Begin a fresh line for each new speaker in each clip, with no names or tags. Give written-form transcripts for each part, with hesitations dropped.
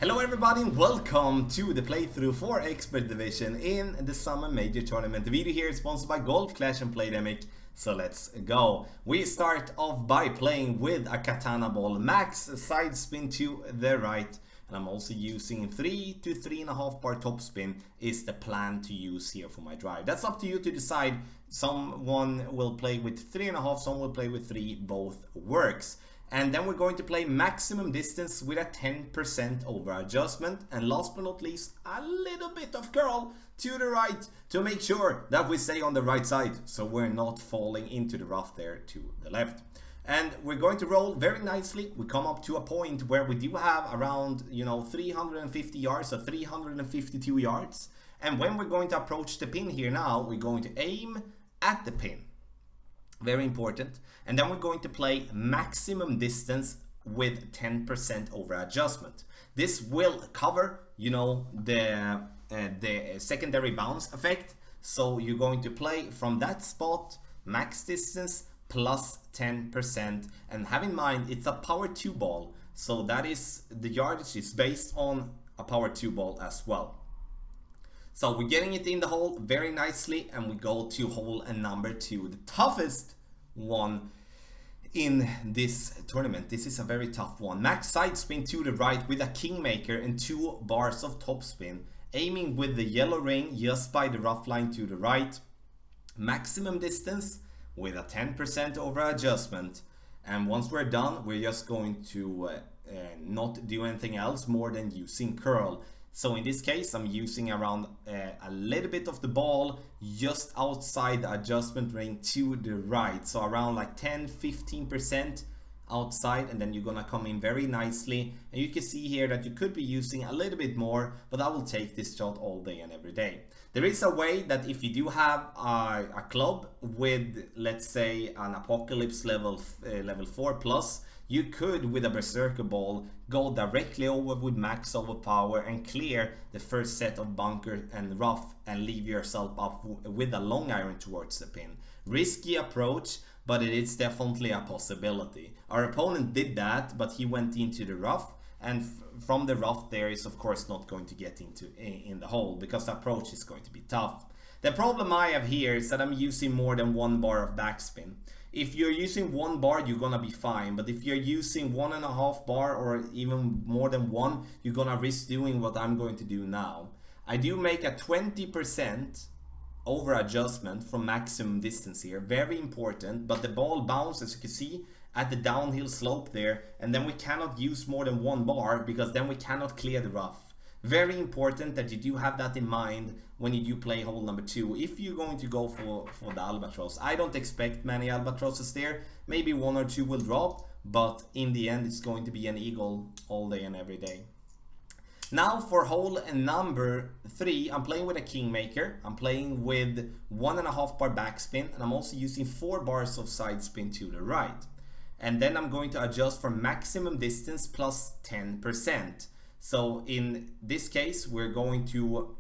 Hello everybody and welcome to the playthrough for Expert Division in the Summer Major Tournament. The video here is sponsored by Golf Clash and Playdemic, so let's go. We start off by playing with a katana ball, max side spin to the right, and I'm also using 3 to 3.5 bar topspin is the plan to use here for my drive. That's up to you to decide. Someone will play with 3.5, some will play with 3, both works. And then we're going to play maximum distance with a 10% over adjustment, and last but not least a little bit of curl to the right to make sure that we stay on the right side so we're not falling into the rough there to the left. And we're going to roll very nicely. We come up to a point where we do have around 350 yards or 352 yards, and when we're going to approach the pin here now, we're going to aim at the pin. Very important. And then we're going to play maximum distance with 10% over adjustment. This will cover, the secondary bounce effect. So you're going to play from that spot, max distance plus 10%. And have in mind, it's a power 2 ball. So that is, the yardage is based on a power 2 ball as well. So we're getting it in the hole very nicely, and we go to hole number 2, the toughest one in this tournament. This is a very tough one. Max side spin to the right with a kingmaker and 2 bars of topspin, aiming with the yellow ring just by the rough line to the right. Maximum distance with a 10% over adjustment, and once we're done, we're just going to not do anything else more than using curl. So in this case, I'm using around a little bit of the ball just outside the adjustment ring to the right. So around like 10-15% outside, and then you're gonna come in very nicely. And you can see here that you could be using a little bit more, but I will take this shot all day and every day. There is a way that if you do have a club with, let's say, an Apocalypse level 4 plus, you could, with a Berserker ball, go directly over with max overpower and clear the first set of bunker and rough and leave yourself up with a long iron towards the pin. Risky approach, but it is definitely a possibility. Our opponent did that, but he went into the rough, and from the rough there is of course not going to get in the hole because the approach is going to be tough. The problem I have here is that I'm using more than 1 bar of backspin. If you're using 1 bar, you're gonna be fine, but if you're using 1.5 bar or even more than 1, you're gonna risk doing what I'm going to do now. I do make a 20% over adjustment from maximum distance here, very important, but the ball bounces, as you can see, at the downhill slope there, and then we cannot use more than 1 bar because then we cannot clear the rough. Very important that you do have that in mind when you do play hole number 2 if you're going to go for the albatross. I don't expect many albatrosses there, maybe 1 or 2 will drop, but in the end it's going to be an eagle all day and every day. Now for hole number 3, I'm playing with a kingmaker. I'm playing with 1.5 bar backspin, and I'm also using 4 bars of side spin to the right. And then I'm going to adjust for maximum distance plus 10%. So in this case, we're going to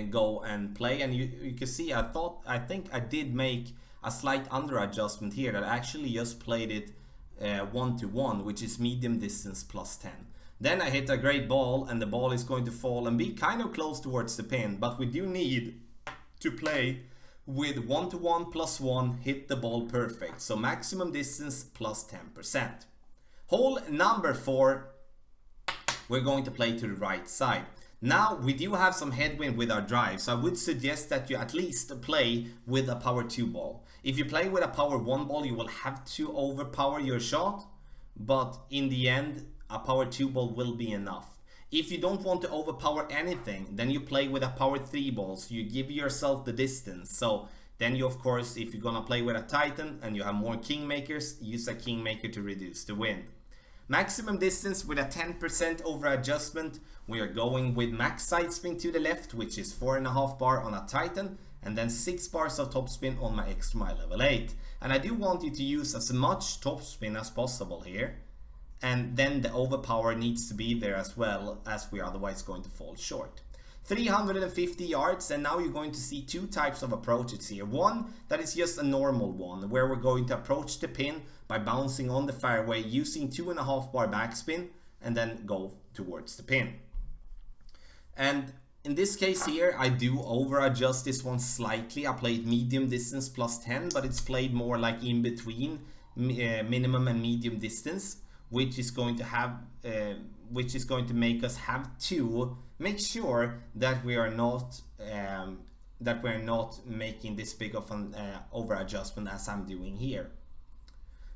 go and play, and you can see I think I did make a slight under adjustment here that I actually just played it 1-1, which is medium distance plus 10. Then I hit a great ball, and the ball is going to fall and be kind of close towards the pin, but we do need to play with 1-1 plus 1, hit the ball perfect. So maximum distance plus 10%. Hole number 4, we're going to play to the right side. Now we do have some headwind with our drive, so I would suggest that you at least play with a power 2 ball. If you play with a power 1 ball, you will have to overpower your shot, but in the end a power 2 ball will be enough. If you don't want to overpower anything, then you play with a power 3 ball, so you give yourself the distance. So then you, of course, if you're gonna play with a Titan and you have more kingmakers, use a kingmaker to reduce the wind. Maximum distance with a 10% over adjustment. We are going with max side spin to the left, which is 4.5 bar on a Titan, and then 6 bars of topspin on my extra mile level 8. And I do want you to use as much topspin as possible here, and then the overpower needs to be there as well, as we are otherwise going to fall short. 350 yards, and now you're going to see 2 types of approaches here. One that is just a normal one, where we're going to approach the pin by bouncing on the fairway using 2.5 bar backspin, and then go towards the pin. And in this case here, I do over adjust this one slightly. I played medium distance plus 10, but it's played more like in between minimum and medium distance, which is going to have make us have to make sure that we are not making this big of an over adjustment as I'm doing here.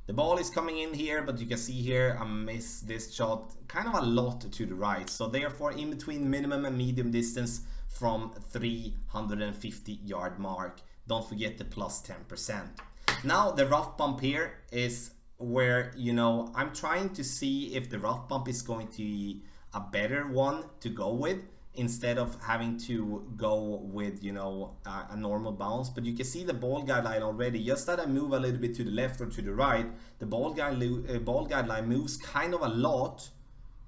The ball is coming in here, but you can see here I miss this shot kind of a lot to the right. So therefore, in between minimum and medium distance from 350 yard mark. Don't forget the plus 10%. Now the rough bump here is where, you know, I'm trying to see if the rough bump is going to be a better one to go with, instead of having to go with, you know, a normal bounce. But you can see the ball guideline already. Just that I move a little bit to the left or to the right, the ball guideline moves kind of a lot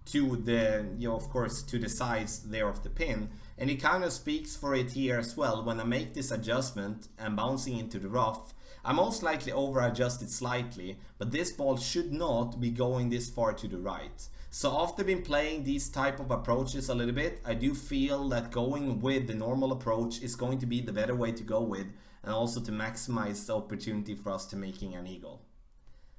to the, you know, of course, to the sides there of the pin. And it kind of speaks for it here as well. When I make this adjustment and bouncing into the rough, I most likely over adjusted slightly, but this ball should not be going this far to the right. So after been playing these type of approaches a little bit, I do feel that going with the normal approach is going to be the better way to go with, and also to maximize the opportunity for us to making an eagle.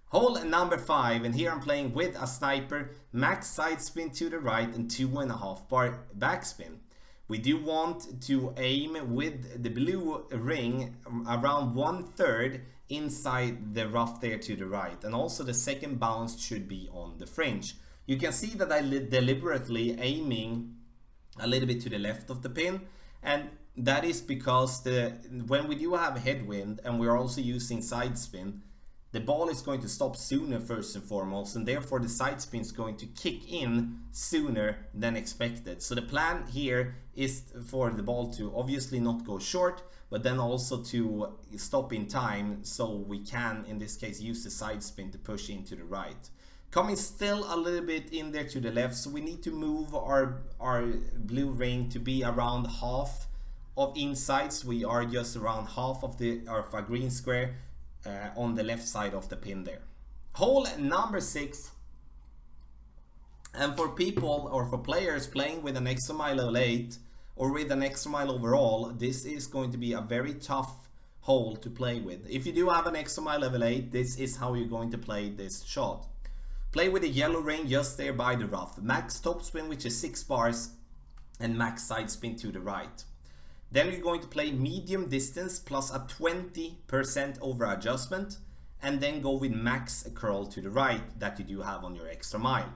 Hole number 5, and here I'm playing with a sniper, max side spin to the right and 2.5 bar backspin. We do want to aim with the blue ring around 1/3 inside the rough there to the right, and also the second bounce should be on the fringe. You can see that I deliberately aiming a little bit to the left of the pin, and that is because when we do have headwind and we're also using side spin, the ball is going to stop sooner first and foremost, and therefore the side spin is going to kick in sooner than expected. So the plan here is for the ball to obviously not go short, but then also to stop in time, so we can in this case use the side spin to push into the right. Coming still a little bit in there to the left, so we need to move our blue ring to be around half of insides. We are just around half of our green square on the left side of the pin there. Hole number 6, and for people or for players playing with an extra mile level 8 or with an extra mile overall, this is going to be a very tough hole to play with. If you do have an extra mile level 8, this is how you're going to play this shot. Play with a yellow ring just there by the rough. Max top spin, which is 6 bars, and max side spin to the right. Then you're going to play medium distance plus a 20% over adjustment, and then go with max curl to the right that you do have on your extra mile.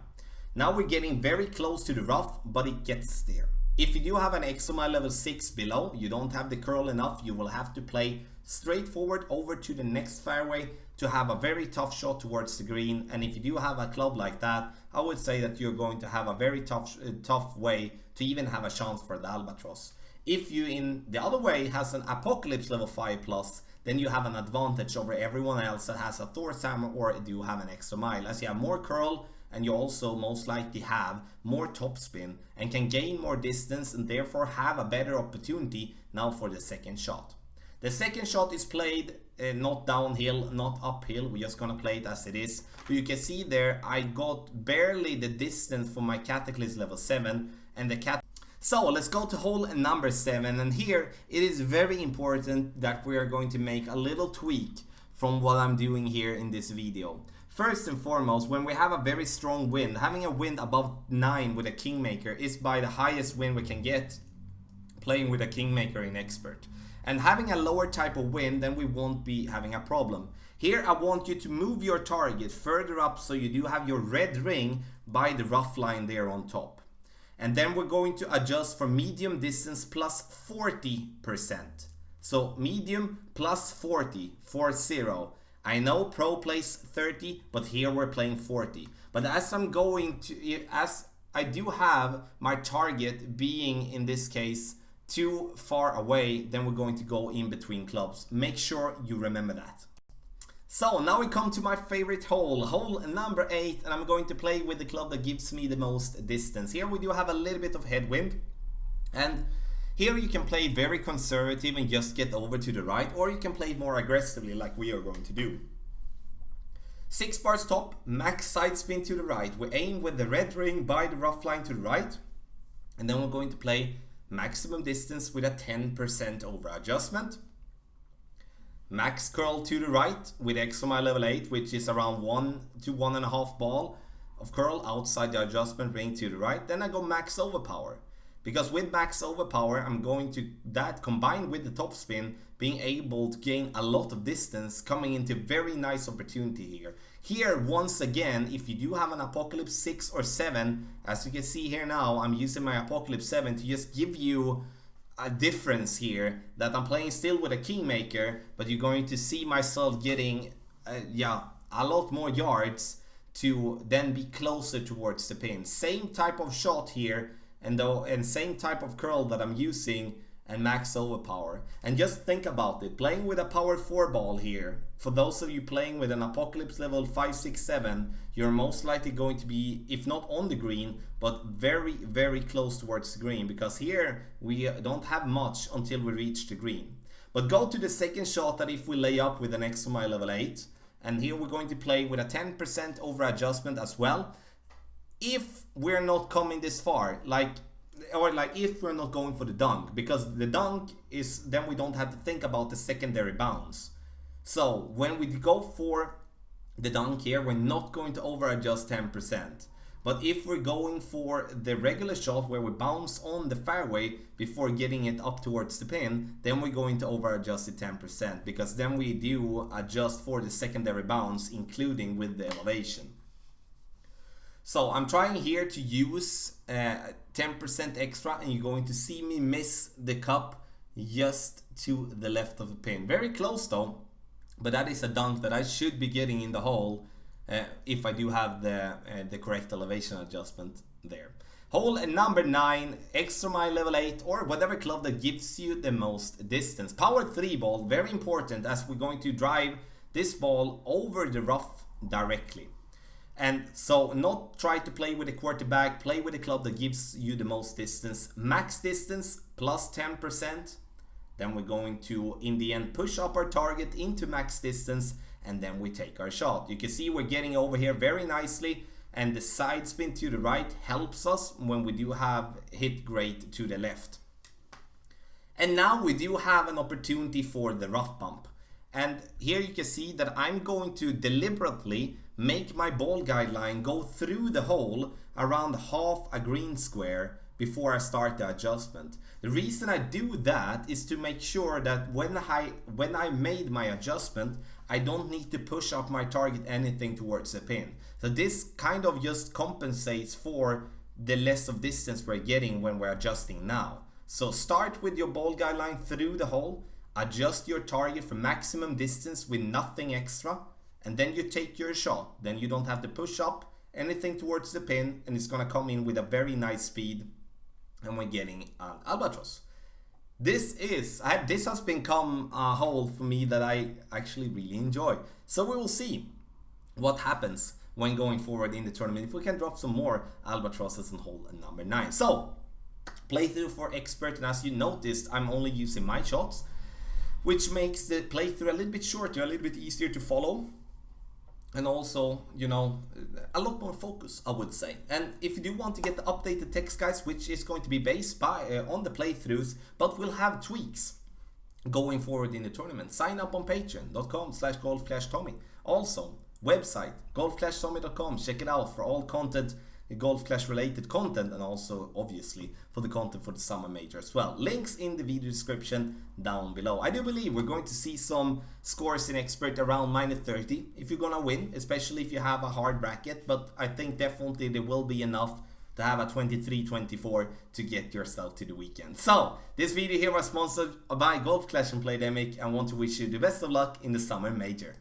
Now we're getting very close to the rough, but it gets there. If you do have an extra mile level 6 below, you don't have the curl enough, you will have to play straightforward over to the next fairway to have a very tough shot towards the green. And if you do have a club like that, I would say that you're going to have a very tough way to even have a chance for the albatross. If you in the other way has an apocalypse level 5 plus, then you have an advantage over everyone else that has a Thor's hammer or do have an extra mile, as you have more curl, and you also most likely have more topspin and can gain more distance, and therefore have a better opportunity now for the second shot. The second shot is played not downhill, not uphill. We're just gonna play it as it is. So you can see there I got barely the distance for my Cataclysm level 7 and the cat. So let's go to hole number 7, and here it is very important that we are going to make a little tweak from what I'm doing here in this video. First and foremost, when we have a very strong wind, having a wind above 9 with a Kingmaker is by the highest wind we can get playing with a Kingmaker in Expert. And having a lower type of wind, then we won't be having a problem. Here I want you to move your target further up so you do have your red ring by the rough line there on top. And then we're going to adjust for medium distance plus 40%. So medium plus 40, 40. I know pro plays 30, but here we're playing 40. But as I do have my target being in this case too far away, then we're going to go in between clubs. Make sure you remember that. So now we come to my favorite hole, hole number 8, and I'm going to play with the club that gives me the most distance. Here we do have a little bit of headwind, and here you can play very conservative and just get over to the right, or you can play it more aggressively like we are going to do. 6 bars top, max side spin to the right. We aim with the red ring by the rough line to the right. And then we're going to play maximum distance with a 10% over adjustment. Max curl to the right with extra mile level 8, which is around 1 to 1.5 ball of curl outside the adjustment ring to the right. Then I go max overpower. Because with max overpower, I'm going to, that combined with the top spin, being able to gain a lot of distance, coming into very nice opportunity here. Here, once again, if you do have an Apocalypse 6 or 7, as you can see here now, I'm using my Apocalypse 7 to just give you a difference here, that I'm playing still with a Kingmaker, but you're going to see myself getting, a lot more yards to then be closer towards the pin. Same type of shot here, and same type of curl that I'm using, and max overpower. And just think about it, playing with a power 4 ball here, for those of you playing with an Apocalypse level 5, 6, 7, you're most likely going to be, if not on the green, but very, very close towards the green, because here we don't have much until we reach the green. But go to the second shot, that if we lay up with an extra mile level 8, and here we're going to play with a 10% over adjustment as well. If we're not coming this far, if we're not going for the dunk, because the dunk is, then we don't have to think about the secondary bounce. So when we go for the dunk here, we're not going to over adjust 10%. But if we're going for the regular shot where we bounce on the fairway before getting it up towards the pin, then we're going to over adjust it 10%, because then we do adjust for the secondary bounce, including with the elevation. So I'm trying here to use 10% extra, and you're going to see me miss the cup just to the left of the pin. Very close though, but that is a dunk that I should be getting in the hole if I do have the correct elevation adjustment there. Hole number 9, extra mile level 8, or whatever club that gives you the most distance. Power 3 ball, very important, as we're going to drive this ball over the rough directly. And so not try to play with a quarterback, play with a club that gives you the most distance. Max distance plus 10%. Then we're going to, in the end, push up our target into max distance, and then we take our shot. You can see we're getting over here very nicely, and the side spin to the right helps us when we do have hit great to the left. And now we do have an opportunity for the rough bump. And here you can see that I'm going to deliberately make my ball guideline go through the hole around half a green square before I start the adjustment. The reason I do that is to make sure that when I made my adjustment, I don't need to push up my target anything towards the pin. So this kind of just compensates for the less of distance we're getting when we're adjusting now. So start with your ball guideline through the hole, adjust your target for maximum distance with nothing extra, and then you take your shot. Then you don't have to push up anything towards the pin, and it's gonna come in with a very nice speed, and we're getting an albatross. This has become a hole for me that I actually really enjoy. So we will see what happens when going forward in the tournament, if we can drop some more albatrosses in hole number 9. So playthrough for expert, and as you noticed, I'm only using my shots, which makes the playthrough a little bit shorter, a little bit easier to follow, and also, you know, a lot more focus, I would say. And if you do want to get the updated text guides, which is going to be based on the playthroughs, but we'll have tweaks going forward in the tournament, sign up on patreon.com/golf-tommy. Also, website golf-tommy.com. Check it out for all content, Golf Clash related content, and also obviously for the content for the summer major as well. Links in the video description down below. I do believe we're going to see some scores in expert around -30 if you're gonna win, especially if you have a hard bracket, but I think definitely there will be enough to have a 23-24 to get yourself to the weekend. So this video here was sponsored by Golf Clash and Playdemic, and want to wish you the best of luck in the summer major.